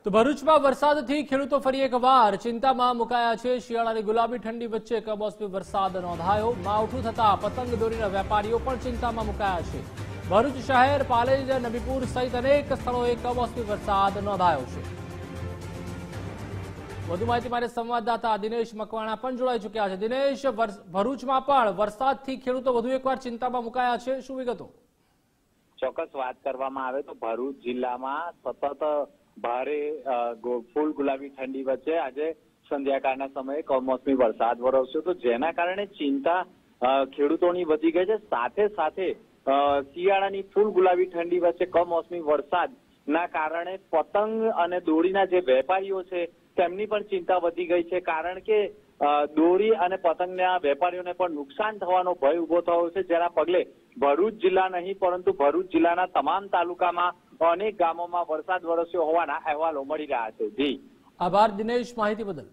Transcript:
તો ભરૂચમાં વરસાદથી ખેડૂતો ફરી એકવાર ચિંતામાં મુકાયા છે। શિયાળાની ગુલાબી ઠંડી વચ્ચે કમોસમી વરસાદ નોંધાયો। માવઠું થતા પતંગ દોરીના વેપારીઓ પણ ચિંતામાં મુકાયા છે। ભરૂચ શહેર, પાલેજ, નબીપુર સહિત અનેક સ્થળોએ કમોસમી વરસાદ નોંધાયો છે। વધુ માહિતી માટે સંવાદદાતા દિનેશ મકવાણા પણ જોડાઈ ચૂક્યા છે। દિનેશ, ભરૂચમાં પણ વરસાદથી ખેડૂતો વધુ એકવાર ચિંતામાં મુકાયા છે, શું વિગતો? ચોક્કસ વાત કરવામાં આવે તો ભરૂચ જિલ્લામાં સતત ભારે ફૂલ ગુલાબી ઠંડી વચ્ચે આજે સંધ્યાકાળના સમયે કમોસમી વરસાદ વરસ્યો, તો જેના કારણે ચિંતા ખેડૂતોની વધી ગઈ છે। સાથે સાથે શિયાળાની ફૂલ ગુલાબી ઠંડી વચ્ચે કમોસમી વરસાદના કારણે પતંગ અને દોરીના જે વેપારીઓ છે તેમની પણ ચિંતા વધી ગઈ છે, કારણ કે દોરી અને પતંગના વેપારીઓને પણ નુકસાન થવાનો ભય ઉભો થયો છે, જેના પગલે ભરૂચ જિલ્લા નહીં પરંતુ ભરૂચ જિલ્લાના તમામ તાલુકામાં અનેક ગામોમાં વરસાદ વરસ્યો હોવાના અહેવાલો મળી રહ્યા છે। જી આભાર દિનેશ, માહિતી બદલ।